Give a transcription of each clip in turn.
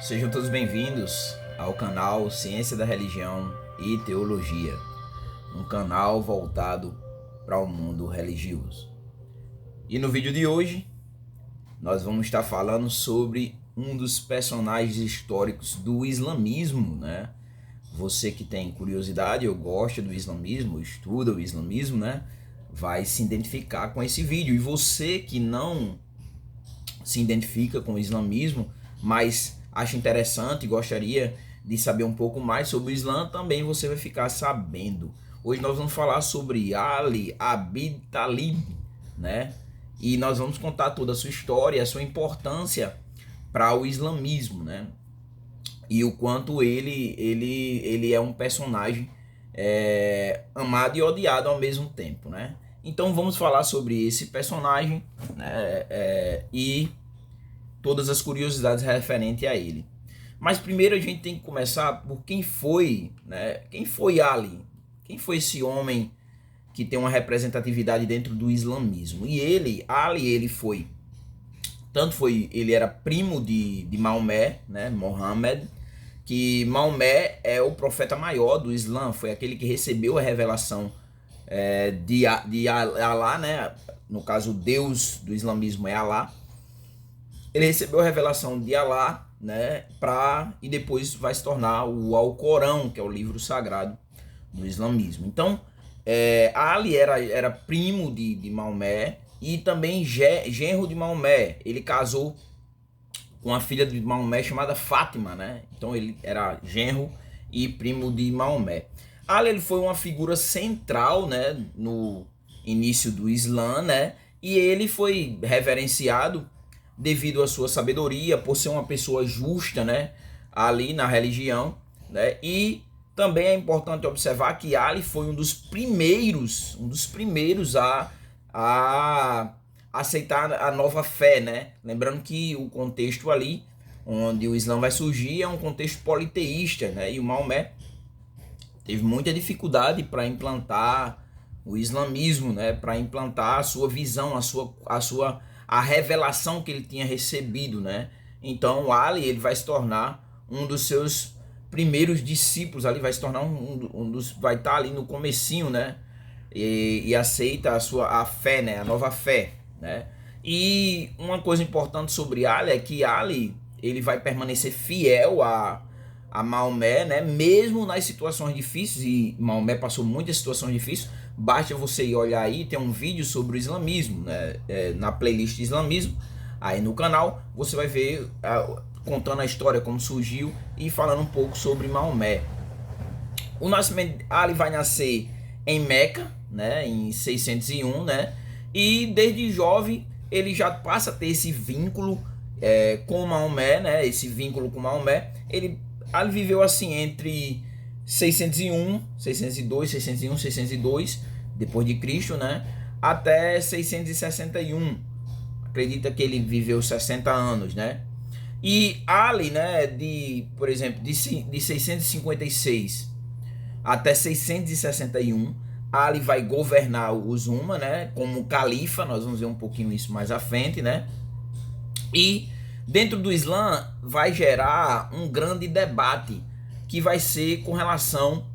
Sejam todos bem-vindos ao canal Ciência da Religião e Teologia, um canal voltado para o mundo religioso. E no vídeo de hoje, nós vamos estar falando sobre um dos personagens históricos do islamismo, né? Você que tem curiosidade ou gosta do islamismo, estuda o islamismo, né? Vai se identificar com esse vídeo. E você que não se identifica com o islamismo, mas acha interessante e gostaria de saber um pouco mais sobre o Islã, também você vai ficar sabendo. Hoje nós vamos falar sobre Ali Abi Talib, né? E nós vamos contar toda a sua história, a sua importância para o islamismo, né? E o quanto ele é um personagem amado e odiado ao mesmo tempo, né? Então vamos falar sobre esse personagem, né? E todas as curiosidades referentes a ele. Mas primeiro a gente tem que começar por quem foi, né? Quem foi Ali? Quem foi esse homem que tem uma representatividade dentro do islamismo? E ele foi, ele era primo de Maomé, né? Mohammed, que Maomé é o profeta maior do Islã, foi aquele que recebeu a revelação de Alá, né? No caso, o Deus do islamismo é Alá. Ele recebeu a revelação de Alá, né, e depois vai se tornar o Alcorão, que é o livro sagrado do islamismo. Então, Ali era primo de Maomé e também genro de Maomé. Ele casou com a filha de Maomé chamada Fátima, né? Então ele era genro e primo de Maomé. Ali ele foi uma figura central, né, no início do Islã, né? E ele foi reverenciado devido à sua sabedoria, por ser uma pessoa justa, né, ali na religião, né? E também é importante observar que Ali foi um dos primeiros a aceitar a nova fé, né? Lembrando que o contexto ali onde o Islã vai surgir é um contexto politeísta, né? E o Maomé teve muita dificuldade para implantar o islamismo, né? Para implantar a sua visão, a revelação que ele tinha recebido, né? Então Ali ele vai se tornar um dos seus primeiros discípulos, ali vai se tornar vai estar ali no comecinho, né? E aceita a fé, né? A nova fé, né? E uma coisa importante sobre Ali é que Ali ele vai permanecer fiel a Maomé, né? Mesmo nas situações difíceis, e Maomé passou muitas situações difíceis. Basta você ir olhar aí, tem um vídeo sobre o islamismo, né? Na playlist islamismo, aí no canal, você vai ver contando a história, como surgiu e falando um pouco sobre Maomé. O nascimento de Ali vai nascer em Meca, né? Em 601, né? E desde jovem ele já passa a ter esse vínculo com Maomé, né? Esse vínculo com Maomé. Ali viveu assim entre 602 depois de Cristo, né, até 661. Acredita que ele viveu 60 anos, né? E Ali, né, por exemplo, de 656 até 661, Ali vai governar os Umma, né, como califa. Nós vamos ver um pouquinho isso mais à frente, né? E dentro do Islã vai gerar um grande debate que vai ser com relação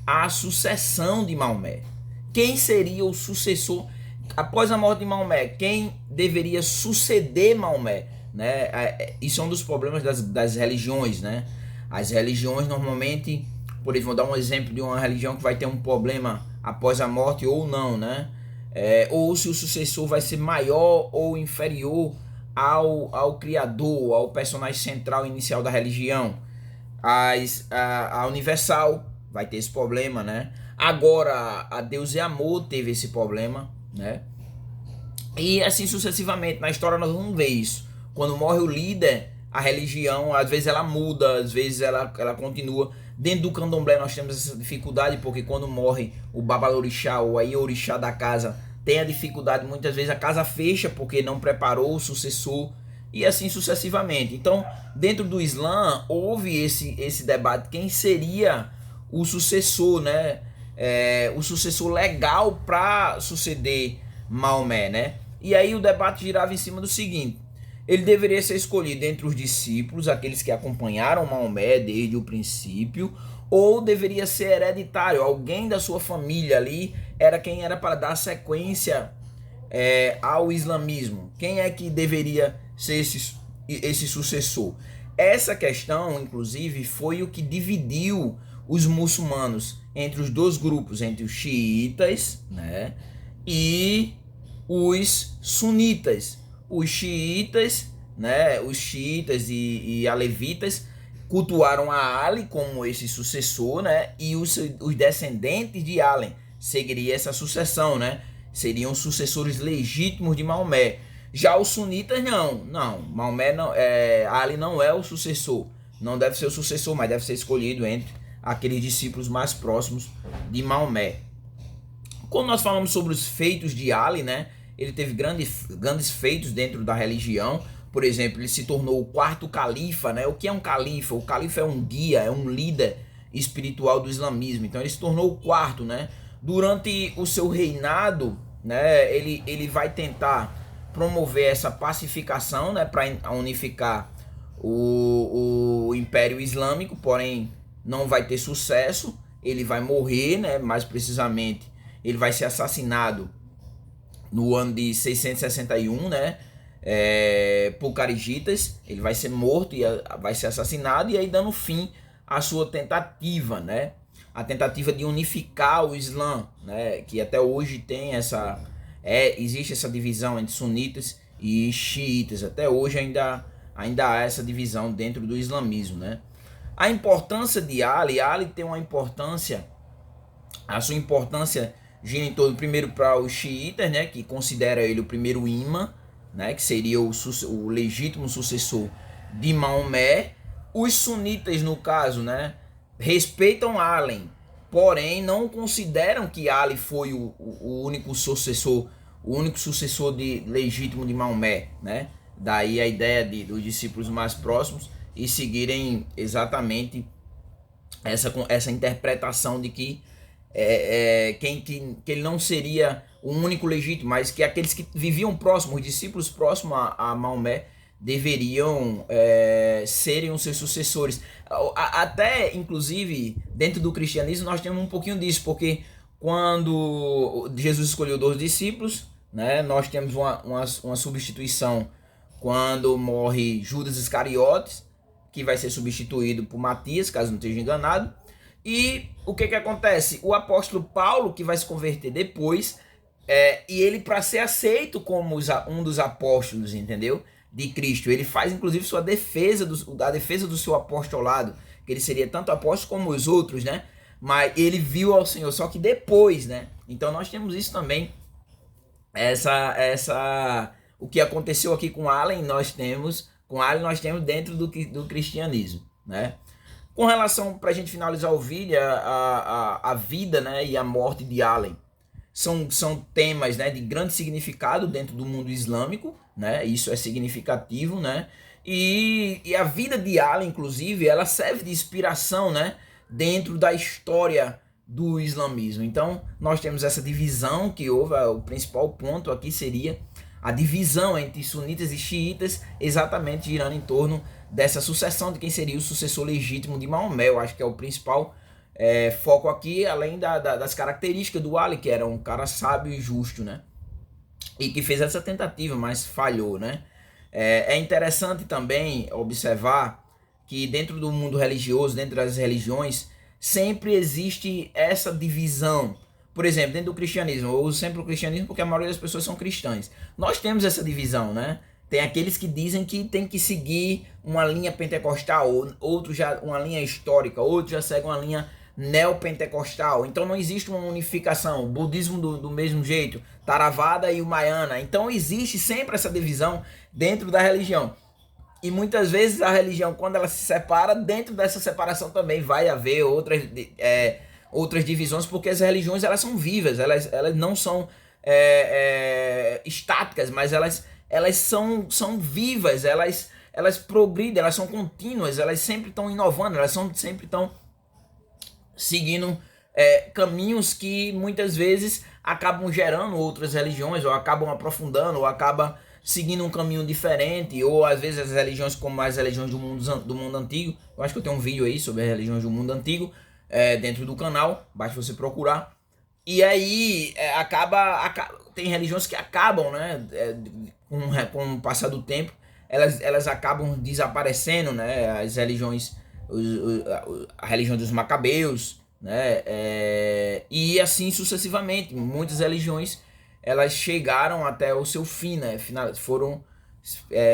à sucessão de Maomé. Quem seria o sucessor após a morte de Maomé? Quem deveria suceder Maomé, né? Isso é um dos problemas das religiões, né? As religiões normalmente, por exemplo, vou dar um exemplo de uma religião que vai ter um problema após a morte ou não, né? Ou se o sucessor vai ser maior ou inferior ao criador, ao personagem central inicial da religião. A Universal vai ter esse problema, né? Agora a Deus é Amor teve esse problema, né? E assim sucessivamente. Na história nós vamos ver isso. Quando morre o líder, a religião, às vezes ela muda, às vezes ela continua. Dentro do candomblé nós temos essa dificuldade, porque quando morre o babalorixá ou aí o orixá da casa, tem a dificuldade, muitas vezes a casa fecha porque não preparou o sucessor, e assim sucessivamente. Então, dentro do Islã, houve esse debate, quem seria o sucessor, né? O sucessor legal para suceder Maomé, né? E aí o debate girava em cima do seguinte: Ele deveria ser escolhido entre os discípulos, aqueles que acompanharam Maomé desde o princípio, ou deveria ser hereditário, alguém da sua família ali era quem era para dar sequência ao islamismo. Quem é que deveria ser esse sucessor? Essa questão, inclusive, foi o que dividiu os muçulmanos entre os dois grupos, entre os xiitas, né, e os sunitas. Os xiitas, né, os xiitas e alevitas cultuaram a Ali como esse sucessor, né, e os descendentes de Ali seguiriam essa sucessão, né, seriam sucessores legítimos de Maomé. Já os sunitas não, Maomé não, Ali não é o sucessor, não deve ser o sucessor, mas deve ser escolhido entre aqueles discípulos mais próximos de Maomé. Quando nós falamos sobre os feitos de Ali, né, ele teve grandes feitos dentro da religião. Por exemplo, ele se tornou o quarto califa, né? O que é um califa? O califa é um guia, é um líder espiritual do islamismo. Então ele se tornou o quarto, né? Durante o seu reinado, né, ele vai tentar promover essa pacificação, né, para unificar o Império Islâmico, porém não vai ter sucesso. Ele vai morrer, né? Mais precisamente, ele vai ser assassinado no ano de 661, né, por carigitas. Ele vai ser morto e vai ser assassinado, e aí dando fim à sua tentativa, né, a tentativa de unificar o Islã, né, que até hoje tem existe essa divisão entre sunitas e xiitas. Até hoje ainda há essa divisão dentro do islamismo, né. A importância de Ali tem uma importância, a sua importância gira em torno, primeiro, para os xiitas, né, que considera ele o primeiro imã, né, que seria o legítimo sucessor de Maomé. Os sunitas, no caso, né, respeitam Ali, porém não consideram que Ali foi o único sucessor, legítimo de Maomé, né? Daí a ideia dos discípulos mais próximos e seguirem exatamente essa interpretação de que que ele não seria o único legítimo, mas que aqueles que viviam próximos, os discípulos próximos a Maomé, deveriam serem os seus sucessores. Até, inclusive, dentro do cristianismo, nós temos um pouquinho disso, porque quando Jesus escolheu 12 discípulos, né, nós temos uma substituição quando morre Judas Iscariotes, que vai ser substituído por Matias, caso não esteja enganado. E o que acontece? O apóstolo Paulo, que vai se converter depois, e ele, para ser aceito como um dos apóstolos, entendeu? De Cristo, ele faz inclusive a defesa do seu apostolado, que ele seria tanto apóstolo como os outros, né? Mas ele viu ao Senhor, só que depois, né? Então nós temos isso também, o que aconteceu aqui com Ali, nós temos dentro do cristianismo, né? Com relação, para a gente finalizar o vídeo, a vida, né, e a morte de Ali são temas, né, de grande significado dentro do mundo islâmico, né? Isso é significativo, né? E a vida de Ali, inclusive, ela serve de inspiração, né, dentro da história do islamismo. Então nós temos essa divisão que houve. O principal ponto aqui seria a divisão entre sunitas e xiitas, exatamente girando em torno dessa sucessão de quem seria o sucessor legítimo de Maomé. Eu acho que é o principal foco aqui, além das características do Ali, que era um cara sábio e justo, né? E que fez essa tentativa, mas falhou, né? É interessante também observar que dentro do mundo religioso, dentro das religiões, sempre existe essa divisão. Por exemplo, dentro do cristianismo, eu uso sempre o cristianismo porque a maioria das pessoas são cristãs. Nós temos essa divisão, né? Tem aqueles que dizem que tem que seguir uma linha pentecostal, outros já uma linha histórica, outros já seguem uma linha neopentecostal. Então não existe uma unificação. O budismo do mesmo jeito, Theravada e o Mahayana. Então existe sempre essa divisão dentro da religião. E muitas vezes a religião, quando ela se separa, dentro dessa separação também vai haver outras divisões, porque as religiões, elas são vivas, elas não são estáticas, mas elas são vivas, elas progridem, elas são contínuas, elas sempre estão inovando, elas sempre estão seguindo caminhos que muitas vezes acabam gerando outras religiões, ou acabam aprofundando, ou acabam seguindo um caminho diferente, ou às vezes as religiões como as religiões do mundo antigo. Eu acho que eu tenho um vídeo aí sobre as religiões do mundo antigo dentro do canal, basta você procurar. E aí tem religiões que acabam, né, com o passar do tempo, elas acabam desaparecendo, né, as religiões, a religião dos macabeus, né, e assim sucessivamente. Muitas religiões elas chegaram até o seu fim, né,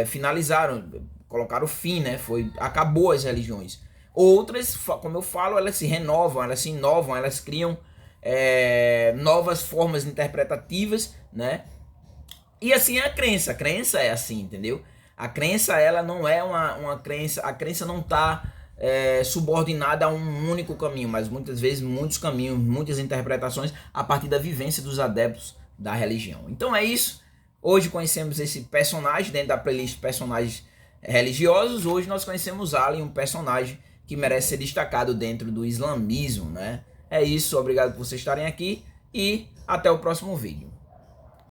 finalizaram, colocaram fim, né, acabou as religiões. Outras, como eu falo, elas se renovam, elas se inovam, elas criam novas formas interpretativas, né? E assim é a crença é assim, entendeu? A crença, ela não é uma crença, a crença não está subordinada a um único caminho, mas muitas vezes muitos caminhos, muitas interpretações a partir da vivência dos adeptos da religião. Então é isso. Hoje conhecemos esse personagem dentro da playlist personagens religiosos. Hoje nós conhecemos Ali, um personagem que merece ser destacado dentro do islamismo, né? É isso, obrigado por vocês estarem aqui e até o próximo vídeo.